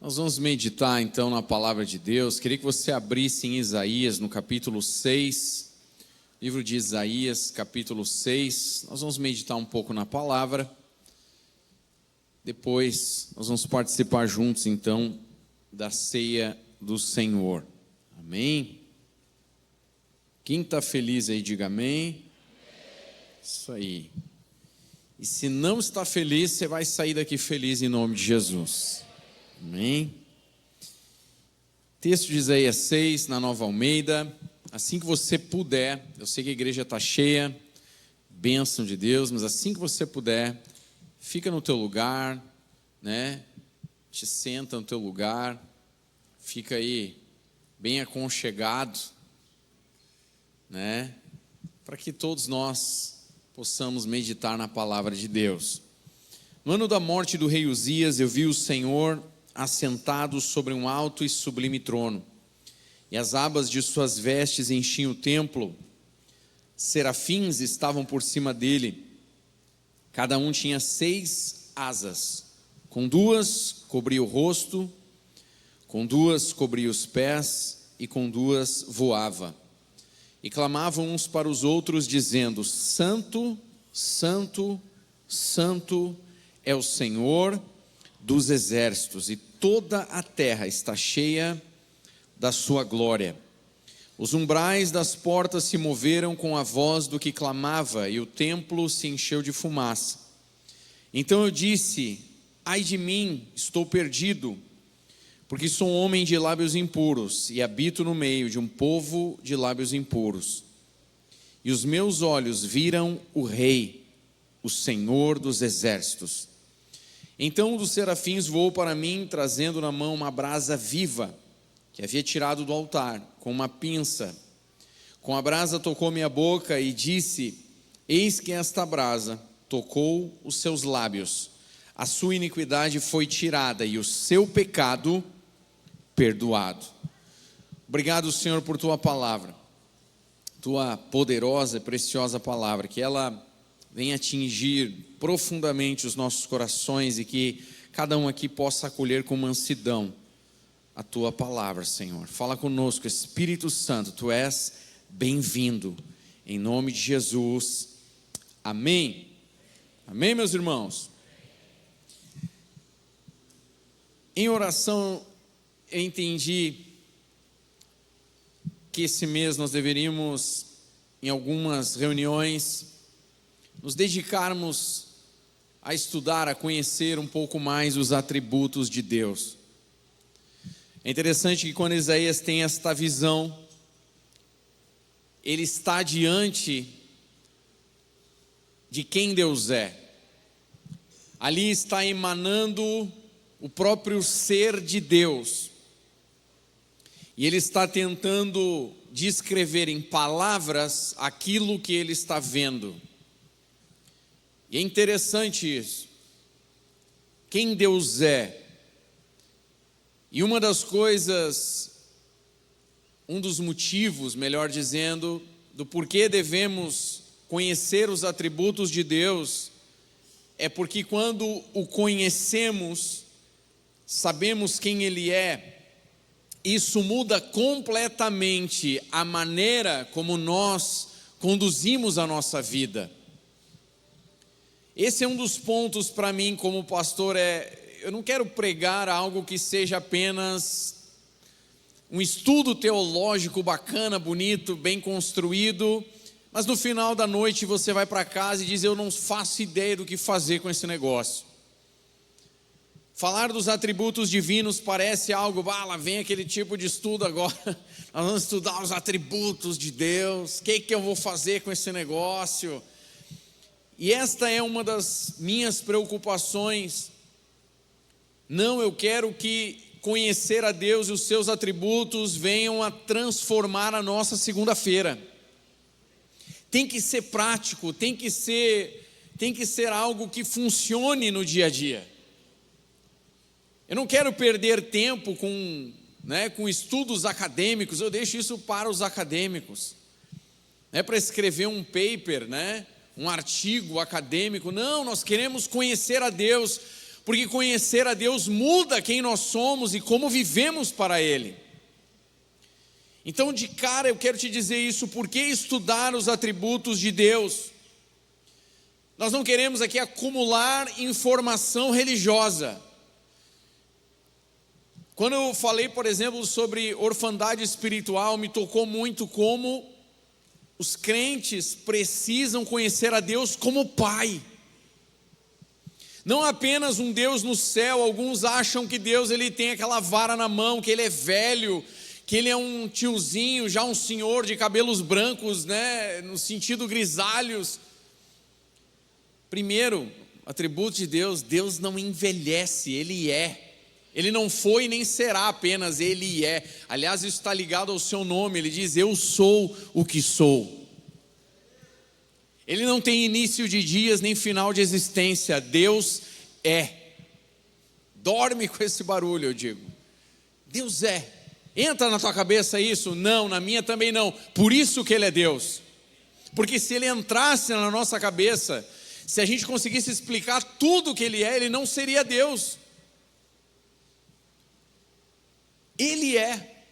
Nós vamos meditar então na palavra de Deus. Queria que você abrisse em Isaías, no capítulo 6, livro de Isaías, capítulo 6. Nós vamos meditar um pouco na palavra. Depois nós vamos participar juntos então da ceia do Senhor. Amém? Quem está feliz aí, diga amém. Isso aí. E se não está feliz, você vai sair daqui feliz em nome de Jesus. Amém? Texto de Isaías 6, na Nova Almeida. Assim que você puder, eu sei que a igreja está cheia, bênção de Deus, mas assim que você puder, fica no teu lugar, né? Te senta no teu lugar, fica aí bem aconchegado, né? Para que todos nós possamos meditar na palavra de Deus. No ano da morte do rei Uzias, eu vi o Senhor assentado sobre um alto e sublime trono, e as abas de suas vestes enchiam o templo. Serafins estavam por cima dele, cada um tinha 6 asas, com 2 cobria o rosto, com 2 cobria os pés, e com 2 voava. E clamavam uns para os outros, dizendo: Santo, Santo, Santo é o Senhor dos exércitos, e toda a terra está cheia da sua glória. Os umbrais das portas se moveram com a voz do que clamava, e o templo se encheu de fumaça. Então eu disse: ai de mim, estou perdido, porque sou um homem de lábios impuros, e habito no meio de um povo de lábios impuros. E os meus olhos viram o Rei, o Senhor dos exércitos. Então um dos serafins voou para mim, trazendo na mão uma brasa viva, que havia tirado do altar, com uma pinça. Com a brasa tocou minha boca e disse: eis que esta brasa tocou os seus lábios. A sua iniquidade foi tirada e o seu pecado perdoado. Obrigado, Senhor, por tua palavra, tua poderosa e preciosa palavra, que ela venha atingir profundamente os nossos corações e que cada um aqui possa acolher com mansidão a tua palavra, Senhor. Fala conosco, Espírito Santo, tu és bem-vindo, em nome de Jesus, amém. Amém, meus irmãos? Em oração, eu entendi que esse mês nós deveríamos, em algumas reuniões, nos dedicarmos a estudar, a conhecer um pouco mais os atributos de Deus. É interessante que quando Isaías tem esta visão, ele está diante de quem Deus é. Ali está emanando o próprio ser de Deus. E ele está tentando descrever em palavras aquilo que ele está vendo. E é interessante isso. Quem Deus é. E uma das coisas, um dos motivos, melhor dizendo, do porquê devemos conhecer os atributos de Deus, é porque quando o conhecemos, sabemos quem Ele é, isso muda completamente a maneira como nós conduzimos a nossa vida. Esse é um dos pontos para mim como pastor, eu não quero pregar algo que seja apenas um estudo teológico bacana, bonito, bem construído, mas no final da noite você vai para casa e diz: eu não faço ideia do que fazer com esse negócio. Falar dos atributos divinos parece algo, lá vem aquele tipo de estudo agora, nós vamos estudar os atributos de Deus, o que eu vou fazer com esse negócio? E esta é uma das minhas preocupações. Não, eu quero que conhecer a Deus e os seus atributos venham a transformar a nossa segunda-feira. Tem que ser prático, tem que ser algo que funcione no dia a dia. Eu não quero perder tempo com estudos acadêmicos, eu deixo isso para os acadêmicos. Não é para escrever um paper, um artigo acadêmico. Não, nós queremos conhecer a Deus, porque conhecer a Deus muda quem nós somos e como vivemos para Ele. Então, de cara, eu quero te dizer isso: por que estudar os atributos de Deus? Nós não queremos aqui acumular informação religiosa. Quando eu falei, por exemplo, sobre orfandade espiritual, me tocou muito como os crentes precisam conhecer a Deus como Pai. Não apenas um Deus no céu. Alguns acham que Deus ele tem aquela vara na mão, que Ele é velho, que Ele é um tiozinho, já um senhor de cabelos brancos, né, no sentido grisalhos. Primeiro, atributo de Deus: Deus não envelhece, Ele é. Ele não foi nem será apenas, Ele é. Aliás, isso está ligado ao seu nome. Ele diz: eu sou o que sou. Ele não tem início de dias nem final de existência. Deus é. Dorme com esse barulho, eu digo. Deus é. Entra na tua cabeça isso? Não, na minha também não. Por isso que Ele é Deus. Porque se Ele entrasse na nossa cabeça, se a gente conseguisse explicar tudo o que Ele é, Ele não seria Deus. Ele é.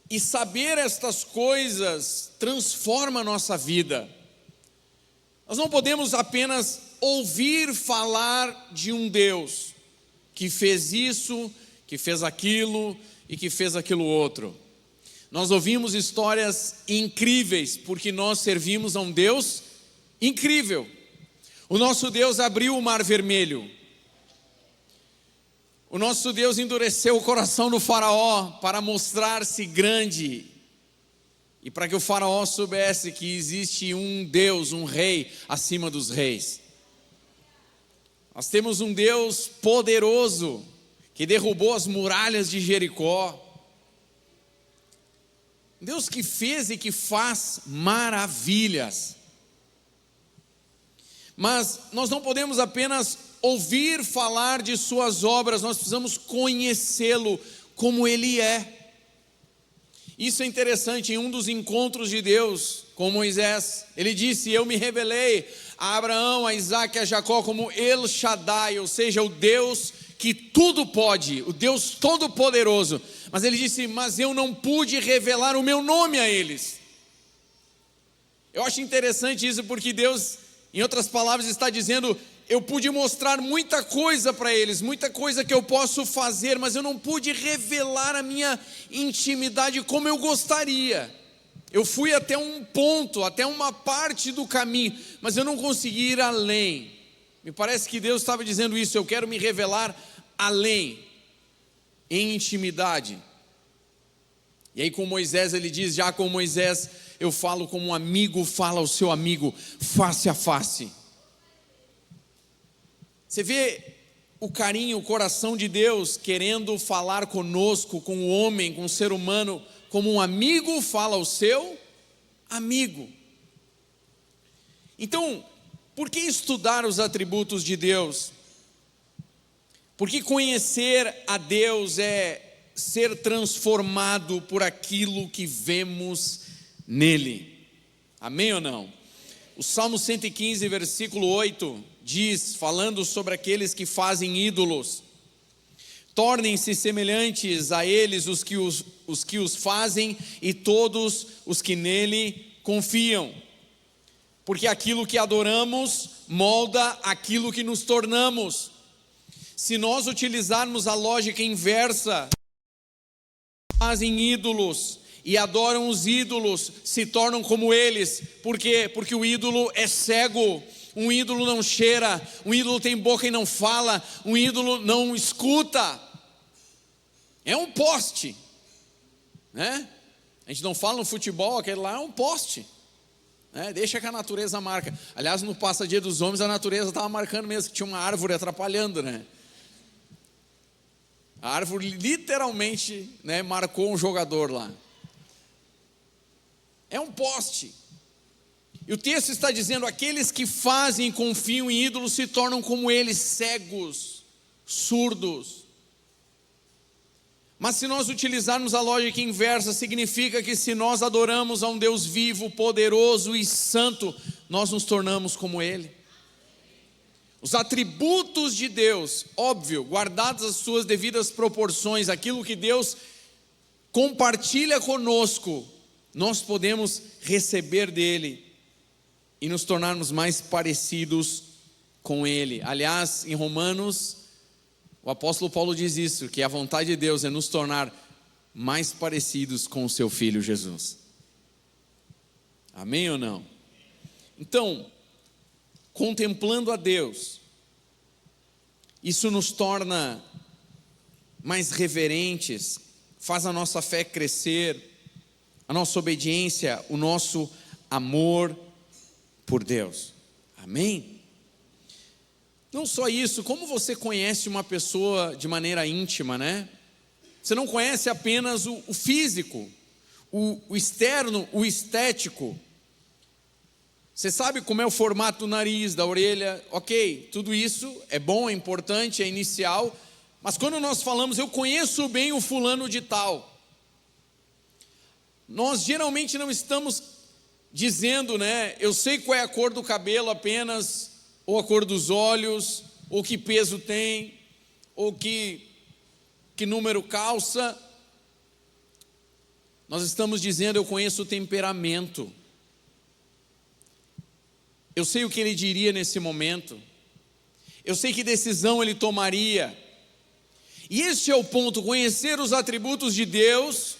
E saber estas coisas transforma a nossa vida. Nós não podemos apenas ouvir falar de um Deus que fez isso, que fez aquilo e que fez aquilo outro. Nós ouvimos histórias incríveis porque nós servimos a um Deus incrível. O nosso Deus abriu o Mar Vermelho. O nosso Deus endureceu o coração do faraó para mostrar-se grande e para que o faraó soubesse que existe um Deus, um rei acima dos reis. Nós temos um Deus poderoso que derrubou as muralhas de Jericó. Deus que fez e que faz maravilhas. Mas nós não podemos apenas ouvir falar de suas obras, nós precisamos conhecê-lo como Ele é. Isso é interessante. Em um dos encontros de Deus com Moisés, Ele disse: eu me revelei a Abraão, a Isaac e a Jacó como El Shaddai, ou seja, o Deus que tudo pode, o Deus todo-poderoso. Mas Ele disse: mas eu não pude revelar o meu nome a eles. Eu acho interessante isso, porque Deus, em outras palavras, está dizendo: eu pude mostrar muita coisa para eles, muita coisa que eu posso fazer, mas eu não pude revelar a minha intimidade como eu gostaria. Eu fui até um ponto, até uma parte do caminho, mas eu não consegui ir além. Me parece que Deus estava dizendo isso: eu quero me revelar além, em intimidade. E aí com Moisés Ele diz: já com Moisés eu falo como um amigo fala ao seu amigo, face a face. Você vê o carinho, o coração de Deus querendo falar conosco, com o homem, com o ser humano, como um amigo fala ao seu amigo. Então, por que estudar os atributos de Deus? Porque conhecer a Deus é ser transformado por aquilo que vemos nele. Amém ou não? O Salmo 115, versículo 8 diz, falando sobre aqueles que fazem ídolos: tornem-se semelhantes a eles os que os fazem e todos os que nele confiam. Porque aquilo que adoramos molda aquilo que nos tornamos. Se nós utilizarmos a lógica inversa, fazem ídolos e adoram os ídolos, se tornam como eles. Por quê? Porque o ídolo é cego. Um ídolo não cheira, um ídolo tem boca e não fala, um ídolo não escuta. É um poste, né? A gente não fala no futebol, aquele lá é um poste, né? Deixa que a natureza marca. Aliás, no Passadia dos Homens, a natureza estava marcando mesmo, que tinha uma árvore atrapalhando, né? A árvore literalmente, né, marcou um jogador lá. É um poste. E o texto está dizendo: aqueles que fazem e confiam em ídolos se tornam como eles, cegos, surdos. Mas se nós utilizarmos a lógica inversa, significa que se nós adoramos a um Deus vivo, poderoso e santo, nós nos tornamos como Ele. Os atributos de Deus, óbvio, guardadas as suas devidas proporções, aquilo que Deus compartilha conosco, nós podemos receber dele e nos tornarmos mais parecidos com ele. Aliás, em Romanos, o apóstolo Paulo diz isso, que a vontade de Deus é nos tornar mais parecidos com o seu Filho Jesus. Amém ou não? Então, contemplando a Deus, isso nos torna mais reverentes, faz a nossa fé crescer, a nossa obediência, o nosso amor por Deus. Amém? Não só isso, como você conhece uma pessoa de maneira íntima, né? Você não conhece apenas o físico, o externo, o estético. Você sabe como é o formato do nariz, da orelha, ok, tudo isso é bom, é importante, é inicial, mas quando nós falamos, eu conheço bem o fulano de tal, nós geralmente não estamos dizendo, né, eu sei qual é a cor do cabelo apenas, ou a cor dos olhos, ou que peso tem, ou que número calça. Nós estamos dizendo, eu conheço o temperamento, eu sei o que ele diria nesse momento, eu sei que decisão ele tomaria. E este é o ponto, conhecer os atributos de Deus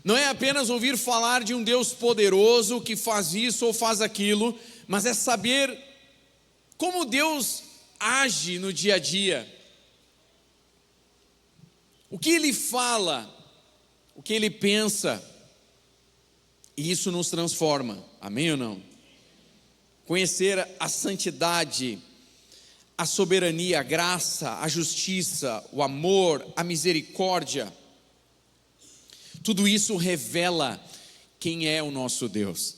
não é apenas ouvir falar de um Deus poderoso que faz isso ou faz aquilo, mas é saber como Deus age no dia a dia, o que ele fala, o que ele pensa, e isso nos transforma, amém ou não? Conhecer a santidade, a soberania, a graça, a justiça, o amor, a misericórdia, tudo isso revela quem é o nosso Deus.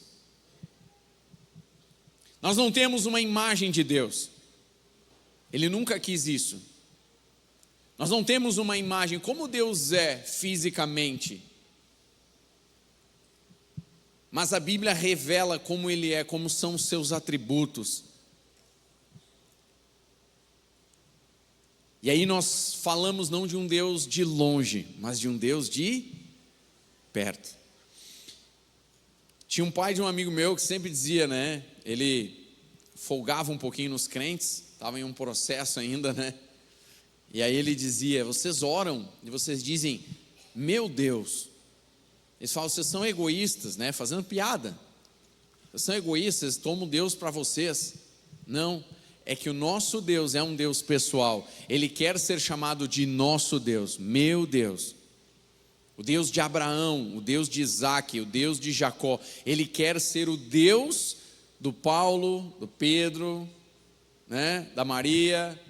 Nós não temos uma imagem de Deus, Ele nunca quis isso. Nós não temos uma imagem como Deus é fisicamente, mas a Bíblia revela como Ele é, como são os seus atributos. E aí nós falamos não de um Deus de longe, mas de um Deus de perto. Tinha um pai de um amigo meu que sempre dizia, né, ele folgava um pouquinho nos crentes, estava em um processo ainda, né, e aí ele dizia, vocês oram e vocês dizem, meu Deus. Eles falam, vocês são egoístas, né, fazendo piada, vocês são egoístas, tomam Deus para vocês. Não, é que o nosso Deus é um Deus pessoal, Ele quer ser chamado de nosso Deus, meu Deus, o Deus de Abraão, o Deus de Isaac, o Deus de Jacó. Ele quer ser o Deus do Paulo, do Pedro, né, da Maria.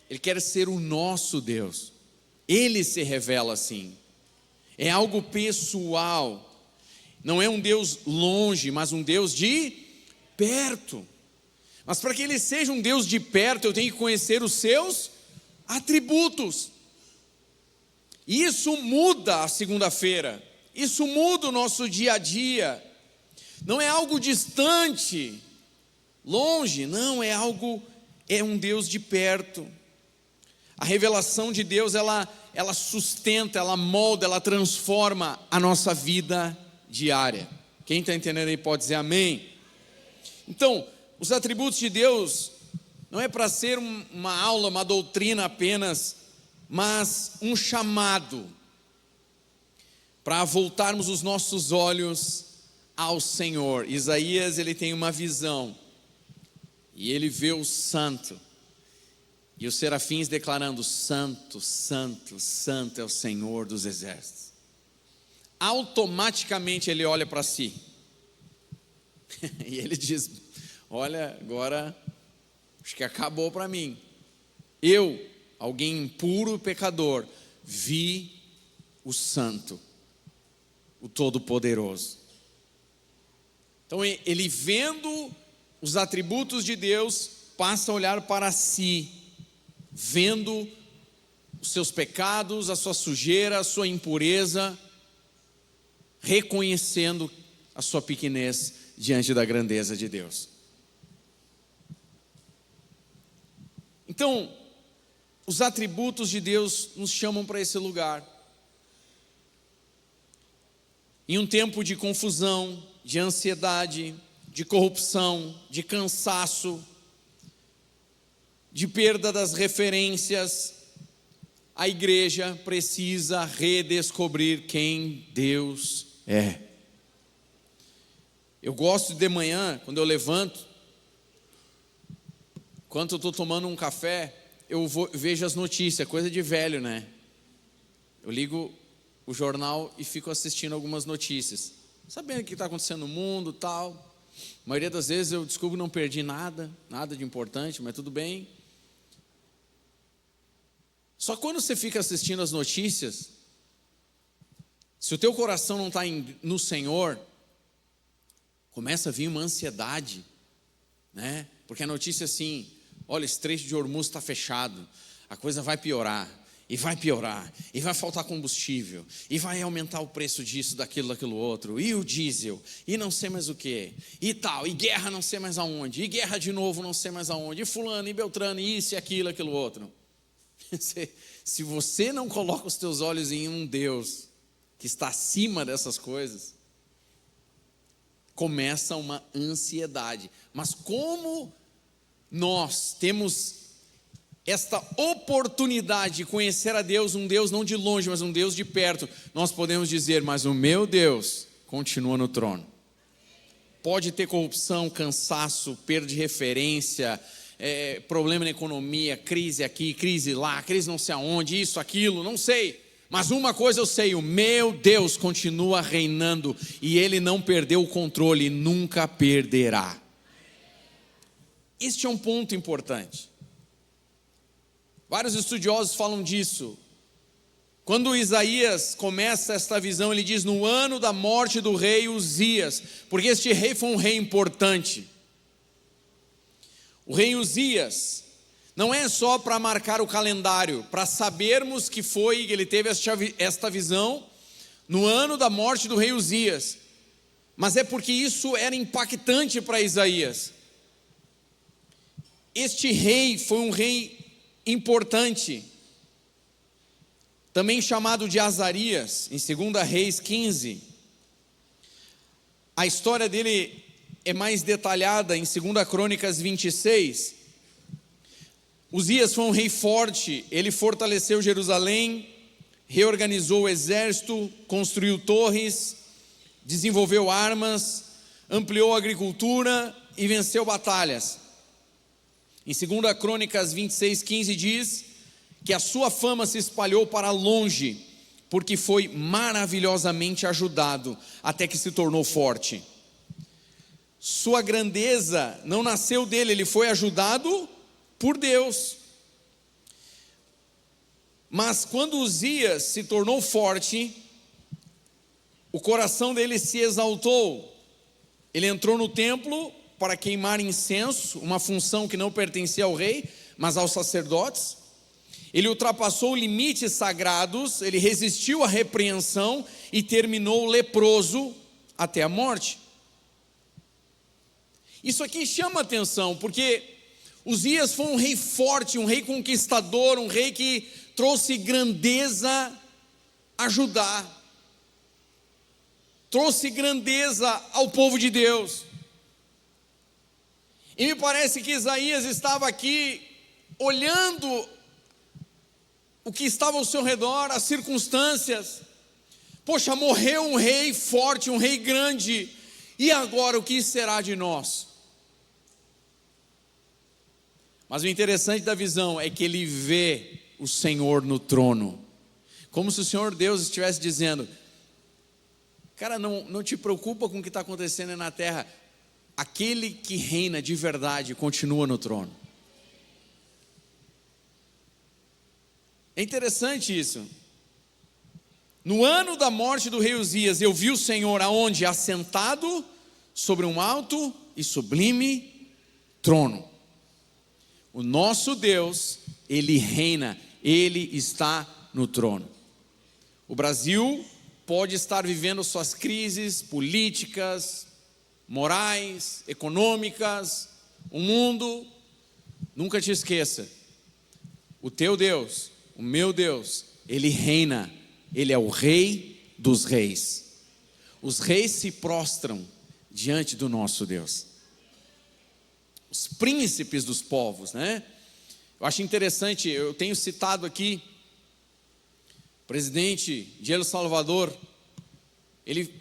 Ele quer ser o nosso Deus. Ele se revela assim. É algo pessoal. Não é um Deus longe, mas um Deus de perto. Mas para que Ele seja um Deus de perto, eu tenho que conhecer os seus atributos. E isso muda a segunda-feira. Isso muda o nosso dia a dia. Não é algo distante, longe, não, é um Deus de perto. A revelação de Deus, ela sustenta, ela molda, ela transforma a nossa vida diária. Quem está entendendo aí pode dizer amém. Então, os atributos de Deus não é para ser uma aula, uma doutrina apenas, mas um chamado para voltarmos os nossos olhos ao Senhor. Isaías, ele tem uma visão e ele vê o santo e os serafins declarando, santo, santo, santo é o Senhor dos exércitos. Automaticamente ele olha para si e ele diz, olha, agora acho que acabou para mim. Eu, alguém impuro e pecador, vi o santo, o todo-poderoso. Então ele vendo os atributos de Deus, passa a olhar para si, vendo os seus pecados, a sua sujeira, a sua impureza, reconhecendo a sua pequenez diante da grandeza de Deus. Então, os atributos de Deus nos chamam para esse lugar. Em um tempo de confusão, de ansiedade, de corrupção, de cansaço, de perda das referências, a igreja precisa redescobrir quem Deus é. Eu gosto de manhã, quando eu levanto, enquanto eu estou tomando um café, vejo as notícias, coisa de velho, né? Eu ligo o jornal e fico assistindo algumas notícias, sabendo o que está acontecendo no mundo, tal. A maioria das vezes eu descubro que não perdi nada de importante, mas tudo bem. Só que quando você fica assistindo as notícias, se o teu coração não está no Senhor, começa a vir uma ansiedade, né? Porque a notícia é assim: olha, o Estreito de Hormuz está fechado, a coisa vai piorar, e vai faltar combustível, e vai aumentar o preço disso, daquilo outro, e o diesel, e não sei mais o que, e tal, e guerra não sei mais aonde, e guerra de novo não sei mais aonde, e fulano, e beltrano, e isso, e aquilo outro. Se você não coloca os teus olhos em um Deus que está acima dessas coisas, começa uma ansiedade. Mas como nós temos esta oportunidade de conhecer a Deus, um Deus não de longe, mas um Deus de perto, nós podemos dizer: mas o meu Deus continua no trono. Pode ter corrupção, cansaço, perda de referência, problema na economia, crise aqui, crise lá, crise não sei aonde, isso, aquilo, não sei. Mas uma coisa eu sei: o meu Deus continua reinando, e Ele não perdeu o controle e nunca perderá. Este é um ponto importante. Vários estudiosos falam disso. Quando Isaías começa esta visão, ele diz: no ano da morte do rei Uzias, porque este rei foi um rei importante. O rei Uzias não é só para marcar o calendário, para sabermos que ele teve esta visão no ano da morte do rei Uzias, mas é porque isso era impactante para Isaías. Este rei foi um rei importante, também chamado de Azarias, em 2 Reis 15. A história dele é mais detalhada em 2 Crônicas 26. Uzias foi um rei forte, ele fortaleceu Jerusalém, reorganizou o exército, construiu torres, desenvolveu armas, ampliou a agricultura e venceu batalhas. Em 2 Crônicas 26, 15 diz que a sua fama se espalhou para longe, porque foi maravilhosamente ajudado, até que se tornou forte. Sua grandeza não nasceu dele, ele foi ajudado por Deus. Mas quando Uzias se tornou forte, o coração dele se exaltou. Ele entrou no templo para queimar incenso, uma função que não pertencia ao rei, mas aos sacerdotes. Ele ultrapassou limites sagrados, ele resistiu à repreensão e terminou leproso até a morte. Isso aqui chama atenção, porque Uzias foi um rei forte, um rei conquistador, um rei que trouxe grandeza a Judá, trouxe grandeza ao povo de Deus. E me parece que Isaías estava aqui olhando o que estava ao seu redor, as circunstâncias. Poxa, morreu um rei forte, um rei grande, e agora o que será de nós? Mas o interessante da visão é que ele vê o Senhor no trono, como se o Senhor Deus estivesse dizendo: cara, não te preocupa com o que está acontecendo na terra, aquele que reina de verdade continua no trono. É interessante isso. No ano da morte do rei Uzias, eu vi o Senhor aonde? Assentado sobre um alto e sublime trono. O nosso Deus, Ele reina, Ele está no trono. O Brasil pode estar vivendo suas crises políticas, morais, econômicas, o mundo. Nunca te esqueça o teu Deus, o meu Deus, Ele reina, Ele é o Rei dos reis. Os reis se prostram diante do nosso Deus. Os príncipes dos povos, né? Eu acho interessante, eu tenho citado aqui, o presidente de El Salvador, ele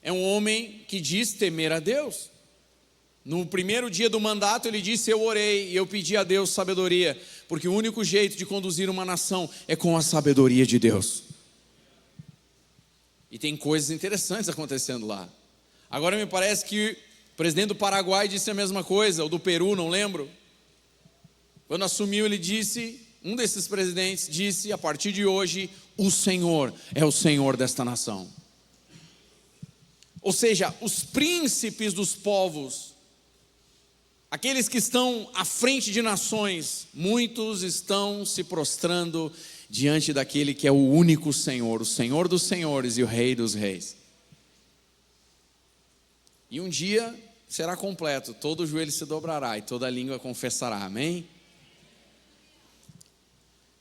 é um homem que diz temer a Deus. No primeiro dia do mandato ele disse: eu orei e eu pedi a Deus sabedoria, porque o único jeito de conduzir uma nação é com a sabedoria de Deus. E tem coisas interessantes acontecendo lá. Agora me parece que o presidente do Paraguai disse a mesma coisa, ou do Peru, não lembro. Quando assumiu, ele disse, um desses presidentes disse: a partir de hoje, o Senhor é o Senhor desta nação. Ou seja, os príncipes dos povos, aqueles que estão à frente de nações, muitos estão se prostrando diante daquele que é o único Senhor, o Senhor dos senhores e o Rei dos reis. E um dia será completo, todo o joelho se dobrará e toda a língua confessará, amém?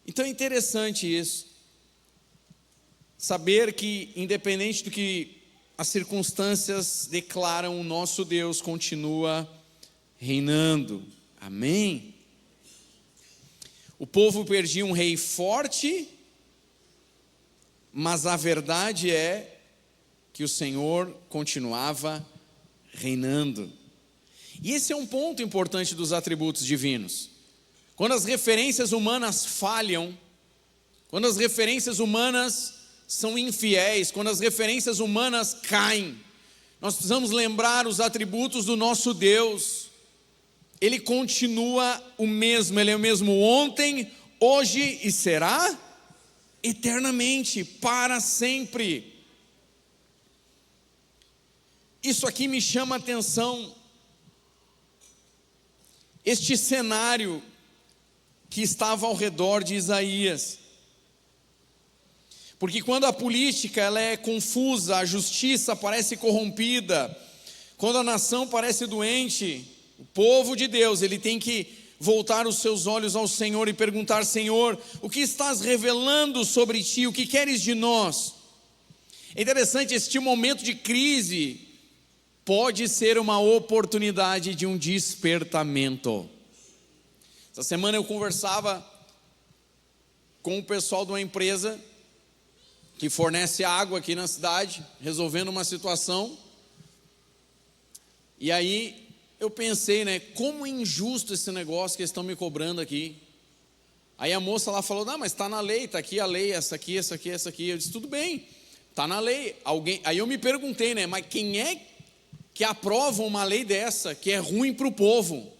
Então é interessante isso, saber que independente do que as circunstâncias declaram, o nosso Deus continua reinando, amém? O povo perdia um rei forte, mas a verdade é que o Senhor continuava reinando. E esse é um ponto importante dos atributos divinos. Quando as referências humanas falham, quando as referências humanas são infiéis, quando as referências humanas caem, nós precisamos lembrar os atributos do nosso Deus. Ele continua o mesmo, Ele é o mesmo ontem, hoje e será eternamente, para sempre. Isso aqui me chama a atenção, este cenário que estava ao redor de Isaías. Porque quando a política ela é confusa, a justiça parece corrompida, quando a nação parece doente, o povo de Deus, ele tem que voltar os seus olhos ao Senhor e perguntar: Senhor, o que estás revelando sobre ti? O que queres de nós? É interessante, este momento de crise pode ser uma oportunidade de um despertamento. Essa semana eu conversava com o pessoal de uma empresa que fornece água aqui na cidade, resolvendo uma situação. E aí eu pensei, né, como é injusto esse negócio que eles estão me cobrando aqui. Aí a moça lá falou: não, mas está na lei, está aqui a lei, essa aqui, essa aqui, essa aqui. Eu disse: tudo bem, está na lei. Aí eu me perguntei, né, mas quem é que aprova uma lei dessa, que é ruim para o povo?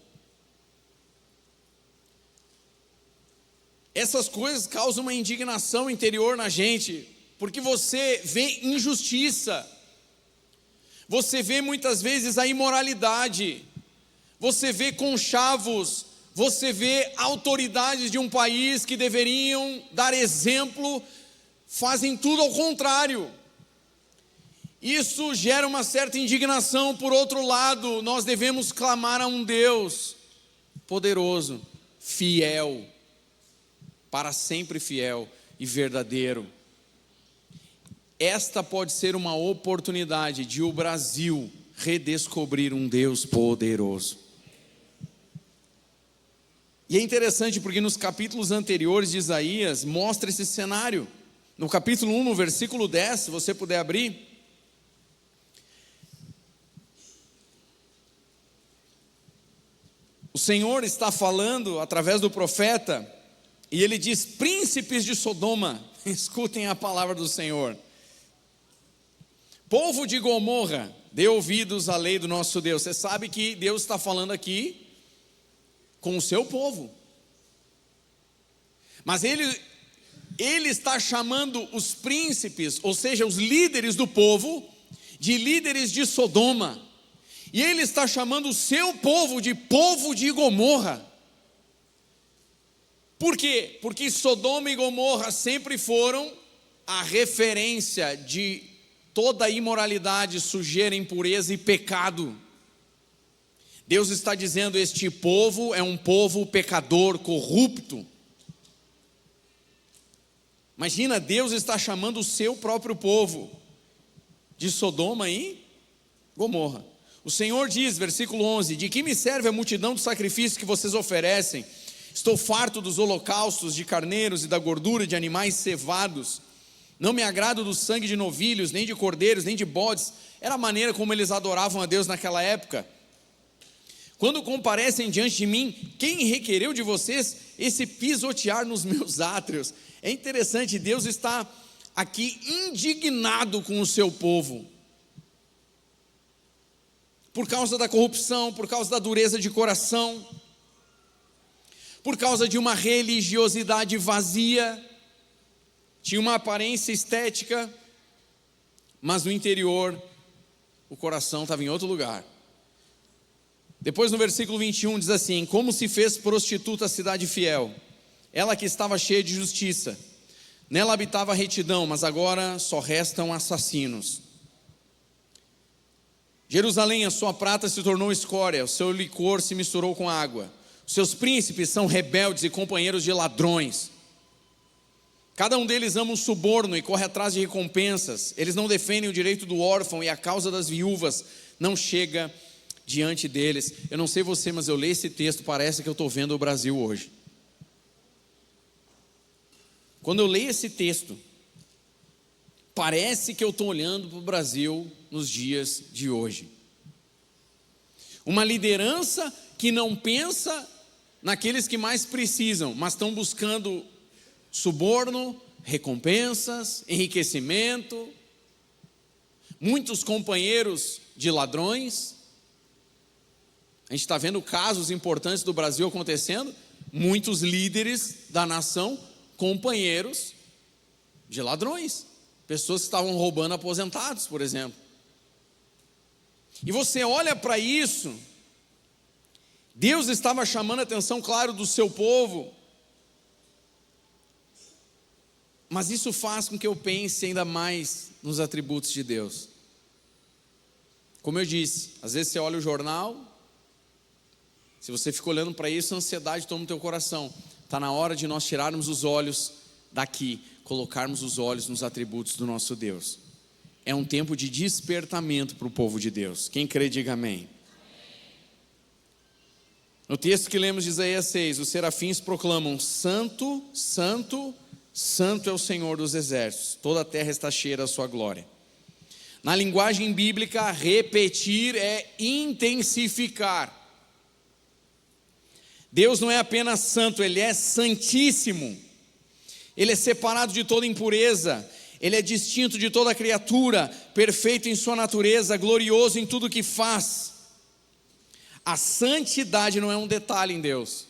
Essas coisas causam uma indignação interior na gente, porque você vê injustiça, você vê muitas vezes a imoralidade, você vê conchavos, você vê autoridades de um país que deveriam dar exemplo, fazem tudo ao contrário. Isso gera uma certa indignação. Por outro lado, nós devemos clamar a um Deus poderoso, fiel, para sempre fiel e verdadeiro. Esta pode ser uma oportunidade de o Brasil redescobrir um Deus poderoso. E é interessante porque nos capítulos anteriores de Isaías mostra esse cenário. No capítulo 1, no versículo 10, se você puder abrir, o Senhor está falando através do profeta, e ele diz: príncipes de Sodoma, escutem a palavra do Senhor. Povo de Gomorra, dê ouvidos à lei do nosso Deus. Você sabe que Deus está falando aqui com o seu povo, mas ele está chamando os príncipes, ou seja, os líderes do povo, de líderes de Sodoma, e ele está chamando o seu povo de Gomorra. Por quê? Porque Sodoma e Gomorra sempre foram a referência de toda imoralidade, sujeira, impureza e pecado. Deus está dizendo: este povo é um povo pecador, corrupto. Imagina, Deus está chamando o seu próprio povo de Sodoma e Gomorra. O Senhor diz, versículo 11: de que me serve a multidão dos sacrifícios que vocês oferecem? Estou farto dos holocaustos de carneiros e da gordura de animais cevados. Não me agrado do sangue de novilhos, nem de cordeiros, nem de bodes. Era a maneira como eles adoravam a Deus naquela época. Quando comparecem diante de mim, quem requereu de vocês esse pisotear nos meus átrios? É interessante, Deus está aqui indignado com o seu povo, por causa da corrupção, por causa da dureza de coração, por causa de uma religiosidade vazia. Tinha uma aparência estética, mas no interior o coração estava em outro lugar. Depois no versículo 21 diz assim: como se fez prostituta a cidade fiel, ela que estava cheia de justiça, nela habitava retidão, mas agora só restam assassinos. Jerusalém, a sua prata se tornou escória, o seu licor se misturou com água. Os seus príncipes são rebeldes e companheiros de ladrões. Cada um deles ama um suborno e corre atrás de recompensas. Eles não defendem o direito do órfão e a causa das viúvas não chega diante deles. Eu não sei você, mas eu leio esse texto, parece que eu estou vendo o Brasil hoje. Quando eu leio esse texto, parece que eu estou olhando para o Brasil nos dias de hoje. Uma liderança que não pensa naqueles que mais precisam, mas estão buscando suborno, recompensas, enriquecimento. Muitos companheiros de ladrões. A gente está vendo casos importantes do Brasil acontecendo. Muitos líderes da nação, companheiros de ladrões. Pessoas que estavam roubando aposentados, por exemplo. E você olha para isso, Deus estava chamando a atenção, claro, do seu povo, mas isso faz com que eu pense ainda mais nos atributos de Deus. Como eu disse, às vezes você olha o jornal, se você fica olhando para isso, a ansiedade toma o teu coração. Está na hora de nós tirarmos os olhos daqui, colocarmos os olhos nos atributos do nosso Deus. É um tempo de despertamento para o povo de Deus. Quem crê, diga amém. No texto que lemos de Isaías 6, os serafins proclamam: Santo, Santo, Santo é o Senhor dos exércitos, toda a terra está cheia da sua glória. Na linguagem bíblica, repetir é intensificar. Deus não é apenas santo, Ele é santíssimo. Ele é separado de toda impureza, Ele é distinto de toda criatura, perfeito em sua natureza, glorioso em tudo que faz. A santidade não é um detalhe em Deus,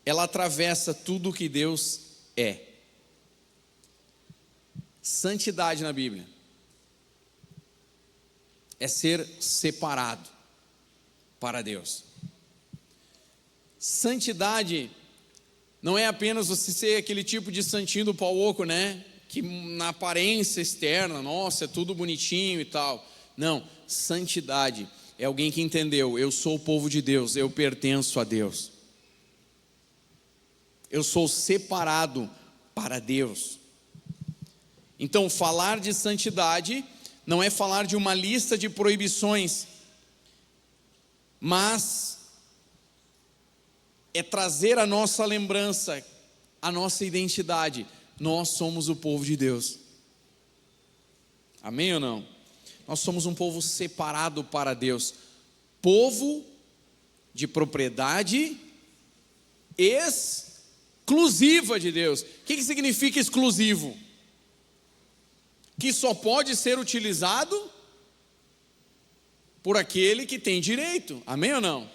ela atravessa tudo o que Deus é. Santidade na Bíblia é ser separado para Deus. Santidade não é apenas você ser aquele tipo de santinho do pau oco, né? Que na aparência externa, nossa, é tudo bonitinho e tal. Não, santidade é alguém que entendeu: eu sou o povo de Deus, eu pertenço a Deus. Eu sou separado para Deus. Então, falar de santidade não é falar de uma lista de proibições, mas é trazer a nossa lembrança, a nossa identidade. Nós somos o povo de Deus. Amém ou não? Nós somos um povo separado para Deus, povo de propriedade exclusiva de Deus. O que significa exclusivo? Que só pode ser utilizado por aquele que tem direito. Amém ou não?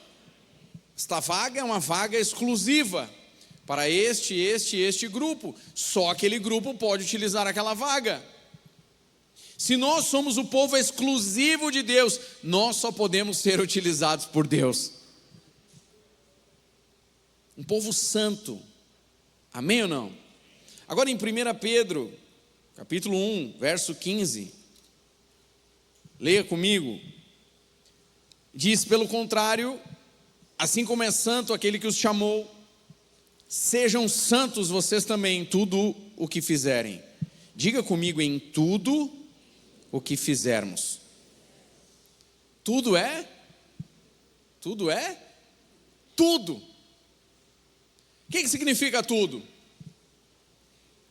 Esta vaga é uma vaga exclusiva para este grupo. Só aquele grupo pode utilizar aquela vaga. Se nós somos o povo exclusivo de Deus, nós só podemos ser utilizados por Deus. Um povo santo. Amém ou não? Agora em 1 Pedro, capítulo 1, verso 15. Leia comigo. Diz: pelo contrário, assim como é santo aquele que os chamou, Sejam santos vocês também em tudo o que fizerem. Diga comigo, em tudo o que fizermos. Tudo é? Tudo é? Tudo. O que significa tudo?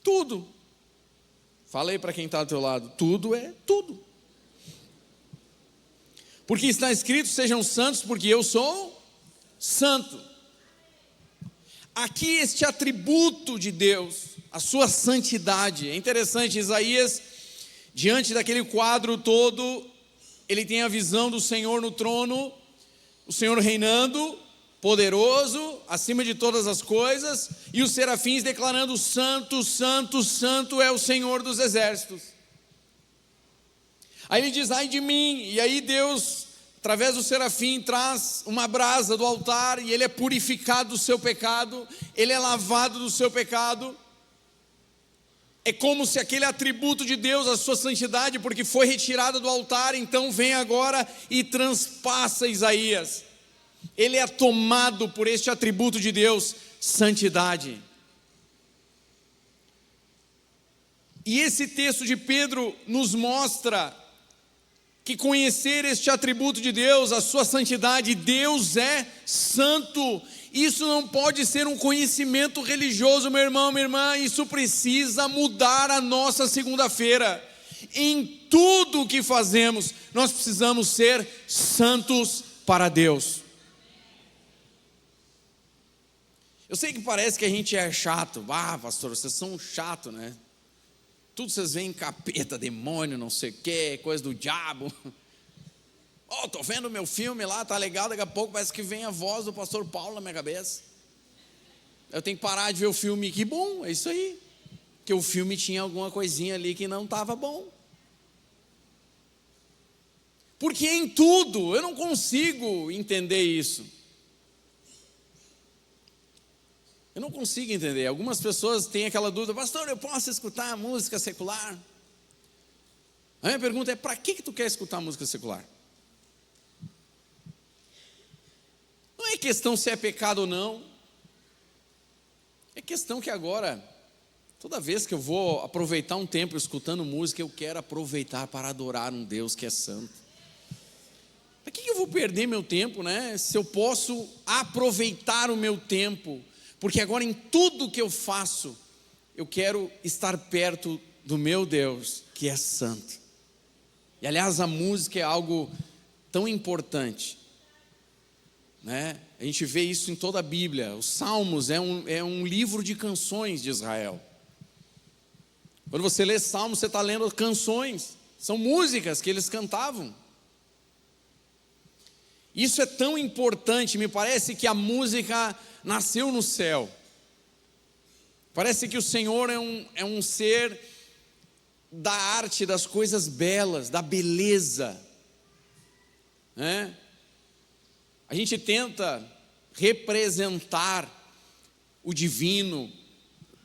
Tudo. Falei para quem está do teu lado, tudo é tudo. Porque está escrito, sejam santos, porque eu sou santo. Aqui este atributo de Deus, a sua santidade. É interessante, Isaías, diante daquele quadro todo, ele tem a visão do Senhor no trono, o Senhor reinando, poderoso, acima de todas as coisas, e os serafins declarando: santo, santo, santo é o Senhor dos exércitos. Aí ele diz: ai de mim. E aí Deus, através do serafim, traz uma brasa do altar, e ele é purificado do seu pecado, ele é lavado do seu pecado. É como se aquele atributo de Deus, a sua santidade, porque foi retirada do altar, então vem agora e transpassa Isaías. Ele é tomado por este atributo de Deus, santidade. E esse texto de Pedro nos mostra que conhecer este atributo de Deus, a sua santidade, Deus é santo. Isso não pode ser um conhecimento religioso, meu irmão, minha irmã. Isso precisa mudar a nossa segunda-feira. Em tudo o que fazemos, nós precisamos ser santos para Deus. Eu sei que parece que a gente é chato. Ah, pastor, vocês são chato, né? Tudo vocês veem capeta, demônio, não sei o que, coisa do diabo. Oh, tô vendo o meu filme lá, tá legal, daqui a pouco parece que vem a voz do pastor Paulo na minha cabeça. Eu tenho que parar de ver o filme, que bom, é isso aí. Porque o filme tinha alguma coisinha ali que não estava bom. Porque em tudo, eu não consigo entender isso. Eu não consigo entender. Algumas pessoas têm aquela dúvida: pastor, eu posso escutar música secular? A minha pergunta é: para que tu quer escutar música secular? Não é questão se é pecado ou não. É questão que agora, toda vez que eu vou aproveitar um tempo escutando música, eu quero aproveitar para adorar um Deus que é santo. Para que eu vou perder meu tempo, né? Se eu posso aproveitar o meu tempo. Porque agora em tudo que eu faço, eu quero estar perto do meu Deus, que é santo. E aliás, a música é algo tão importante, né? A gente vê isso em toda a Bíblia. Os Salmos é um livro de canções de Israel. Quando você lê Salmos, você está lendo canções. São músicas que eles cantavam. Isso é tão importante. Me parece que a música nasceu no céu. Parece que o Senhor é um ser da arte, das coisas belas, da beleza, né? A gente tenta representar o divino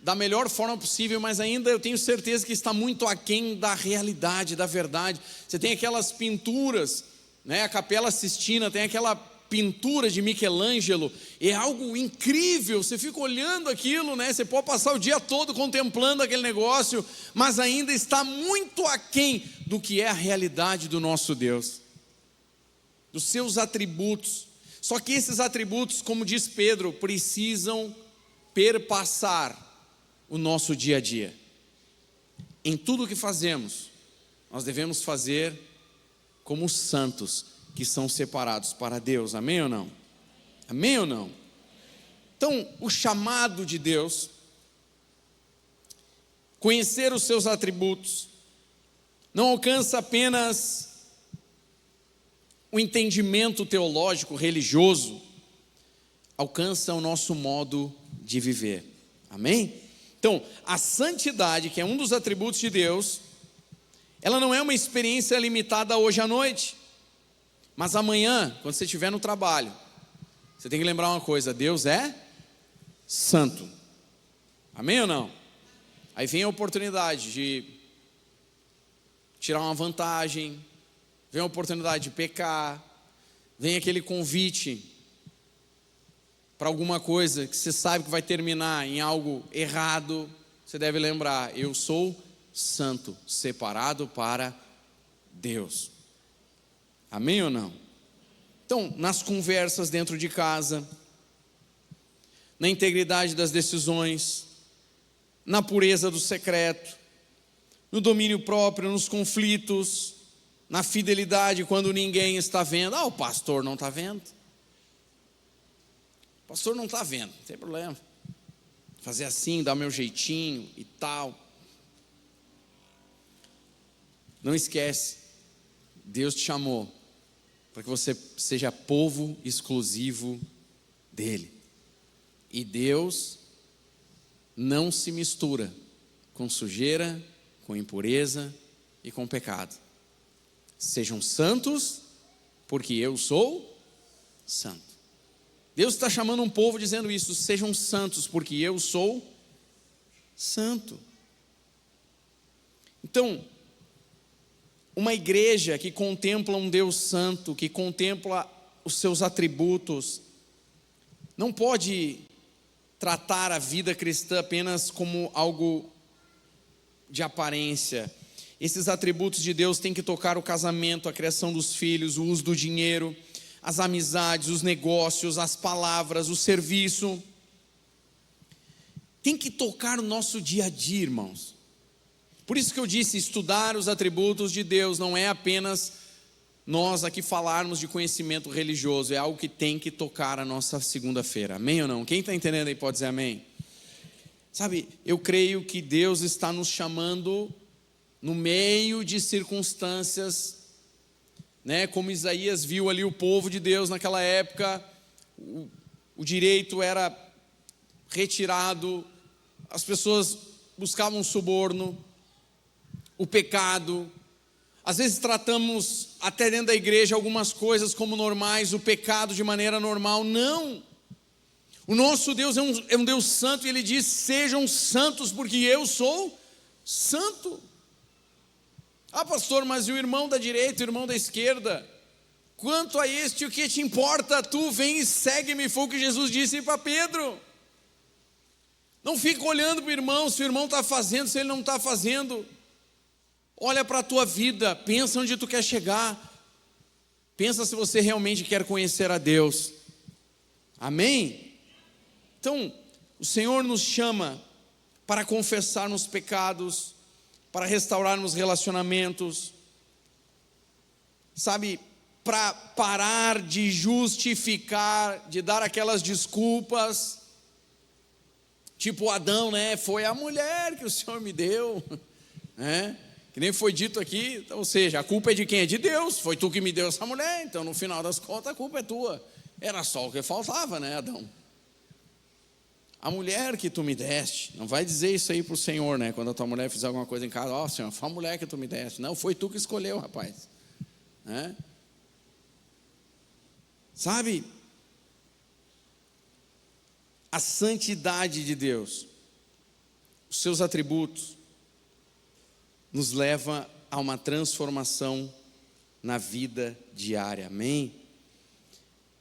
da melhor forma possível, mas ainda eu tenho certeza que está muito aquém da realidade, da verdade. Você tem aquelas pinturas, né? A Capela Sistina tem aquela pintura de Michelangelo, é algo incrível. Você fica olhando aquilo, né? Você pode passar o dia todo contemplando aquele negócio, mas ainda está muito aquém do que é a realidade do nosso Deus, dos seus atributos. Só que esses atributos, como diz Pedro, precisam perpassar o nosso dia a dia. Em tudo o que fazemos, nós devemos fazer como os santos que são separados para Deus. Amém ou não? Amém ou não? Então, o chamado de Deus, conhecer os seus atributos, não alcança apenas o entendimento teológico, religioso, alcança o nosso modo de viver. Amém? Então, a santidade, que é um dos atributos de Deus, ela não é uma experiência limitada hoje à noite, mas amanhã, quando você estiver no trabalho, você tem que lembrar uma coisa: Deus é santo. Amém ou não? Aí vem a oportunidade de tirar uma vantagem, vem a oportunidade de pecar, vem aquele convite para alguma coisa que você sabe que vai terminar em algo errado, você deve lembrar: eu sou santo, separado para Deus. Amém ou não? Então, nas conversas dentro de casa, na integridade das decisões, na pureza do secreto, no domínio próprio, nos conflitos, na fidelidade quando ninguém está vendo. O pastor não está vendo. O pastor não está vendo, não tem problema. Fazer assim, dar o meu jeitinho e tal. Não esquece, Deus te chamou para que você seja povo exclusivo dele. E Deus não se mistura com sujeira, com impureza e com pecado. Sejam santos, porque eu sou santo. Deus está chamando um povo dizendo isso: sejam santos, porque eu sou santo. Então, uma igreja que contempla um Deus santo, que contempla os seus atributos, não pode tratar a vida cristã apenas como algo de aparência. Esses atributos de Deus têm que tocar o casamento, a criação dos filhos, o uso do dinheiro, as amizades, os negócios, as palavras, o serviço. Tem que tocar o nosso dia a dia, irmãos. Por isso que eu disse, estudar os atributos de Deus não é apenas nós aqui falarmos de conhecimento religioso, é algo que tem que tocar a nossa segunda-feira. Amém ou não? Quem está entendendo aí pode dizer amém? Sabe, eu creio que Deus está nos chamando no meio de circunstâncias, né? Como Isaías viu ali o povo de Deus naquela época, o direito era retirado, as pessoas buscavam suborno, o pecado. Às vezes tratamos até dentro da igreja algumas coisas como normais, o pecado de maneira normal. Não, o nosso Deus é um Deus santo, e Ele diz: sejam santos, porque eu sou santo. Pastor, mas e o irmão da direita, o irmão da esquerda? Quanto a este, o que te importa? Tu vem e segue-me, foi o que Jesus disse para Pedro. Não fica olhando para o irmão, se o irmão está fazendo, se ele não está fazendo. Olha para a tua vida, pensa onde tu quer chegar, pensa se você realmente quer conhecer a Deus. Amém? Então, o Senhor nos chama para confessarmos pecados, para restaurarmos relacionamentos, sabe, para parar de justificar, de dar aquelas desculpas, tipo Adão, né? Foi a mulher que o Senhor me deu, né? Que nem foi dito aqui, ou seja, a culpa é de quem? É de Deus. Foi tu que me deu essa mulher, então no final das contas a culpa é tua. Era só o que faltava, né, Adão? A mulher que tu me deste, não vai dizer isso aí para o Senhor, né? Quando a tua mulher fizer alguma coisa em casa: Senhor, foi a mulher que tu me deste. Não, foi tu que escolheu, rapaz, né? Sabe, a santidade de Deus, os seus atributos, nos leva a uma transformação na vida diária. Amém?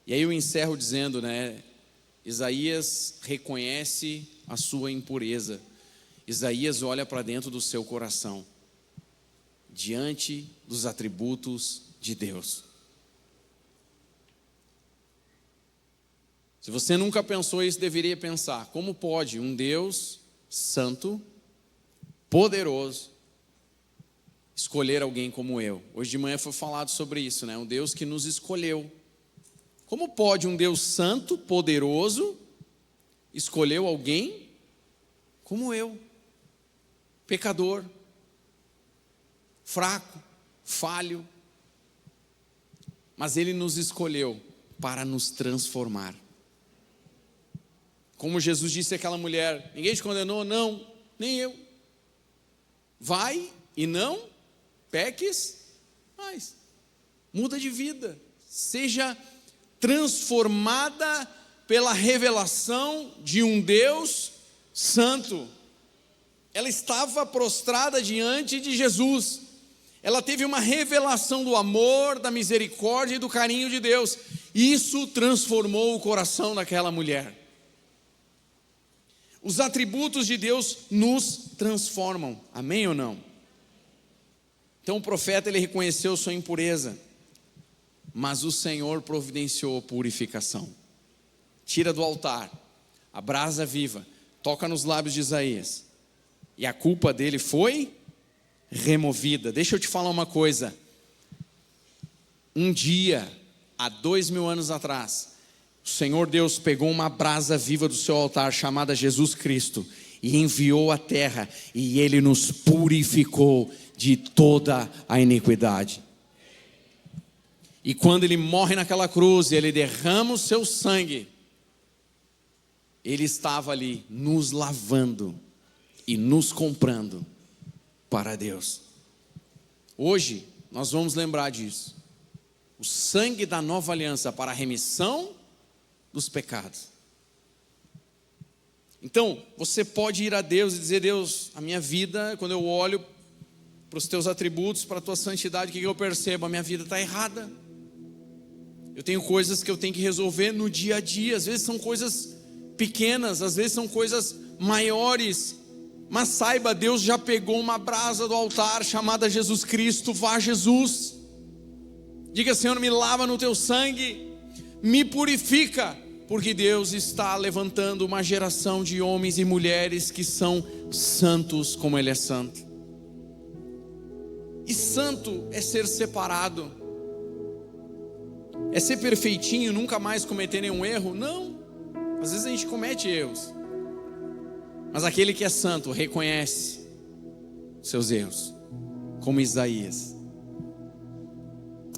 E aí eu encerro dizendo, né? Isaías reconhece a sua impureza. Isaías olha para dentro do seu coração, diante dos atributos de Deus. Se você nunca pensou isso, deveria pensar: como pode um Deus santo, poderoso, escolher alguém como eu? Hoje de manhã foi falado sobre isso, né? Um Deus que nos escolheu. Como pode um Deus santo, poderoso, escolher alguém como eu, pecador, fraco, falho? Mas Ele nos escolheu para nos transformar. Como Jesus disse àquela mulher: ninguém te condenou? Não, nem eu. Vai e não peques mais. Muda de vida, seja transformada pela revelação de um Deus santo. Ela estava prostrada diante de Jesus, Ela teve uma revelação do amor, da misericórdia e do carinho de Deus. Isso transformou o coração daquela mulher. Os atributos de Deus nos transformam. Amém ou não? Então o profeta, ele reconheceu sua impureza, mas o Senhor providenciou purificação. Tira do altar a brasa viva, toca nos lábios de Isaías, e a culpa dele foi removida. Deixa eu te falar uma coisa. Um dia, há 2000 anos atrás, o Senhor Deus pegou uma brasa viva do seu altar, chamada Jesus Cristo, e enviou à terra, e Ele nos purificou de toda a iniquidade. E quando Ele morre naquela cruz, e Ele derrama o seu sangue, Ele estava ali nos lavando e nos comprando para Deus. Hoje nós vamos lembrar disso. O sangue da nova aliança para a remissão dos pecados. Então, você pode ir a Deus e dizer: Deus, a minha vida, quando eu olho para os teus atributos, para a tua santidade, o que eu percebo? A minha vida está errada. Eu tenho coisas que eu tenho que resolver no dia a dia. Às vezes são coisas pequenas, às vezes são coisas maiores. Mas saiba, Deus já pegou uma brasa do altar chamada Jesus Cristo. Vá a Jesus. Diga: Senhor, me lava no teu sangue, me purifica, porque Deus está levantando uma geração de homens e mulheres que são santos como Ele é santo. E santo é ser separado, é ser perfeitinho, nunca mais cometer nenhum erro? Não, às vezes a gente comete erros, mas aquele que é santo reconhece seus erros, como Isaías.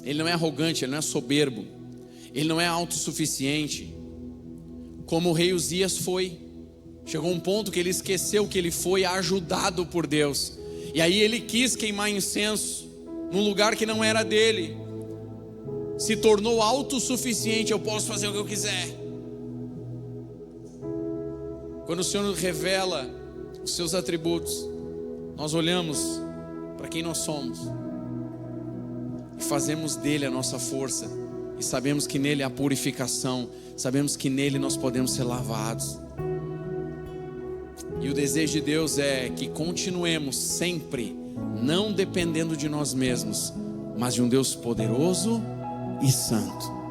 Ele não é arrogante, ele não é soberbo, ele não é autossuficiente, como o rei Uzias foi. Chegou um ponto que ele esqueceu que ele foi ajudado por Deus, e aí ele quis queimar incenso num lugar que não era dele, se tornou autossuficiente. Eu posso fazer o que eu quiser. Quando o Senhor revela os seus atributos, nós olhamos para quem nós somos e fazemos dele a nossa força, e sabemos que nele há purificação, sabemos que nele nós podemos ser lavados. E o desejo de Deus é que continuemos sempre não dependendo de nós mesmos, mas de um Deus poderoso e santo.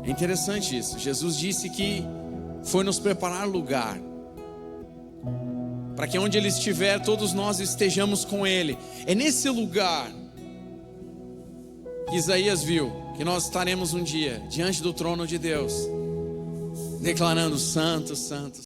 É interessante isso. Jesus disse que foi nos preparar lugar, para que onde Ele estiver, todos nós estejamos com Ele. É nesse lugar que Isaías viu que nós estaremos um dia diante do trono de Deus, declarando: santo, santo.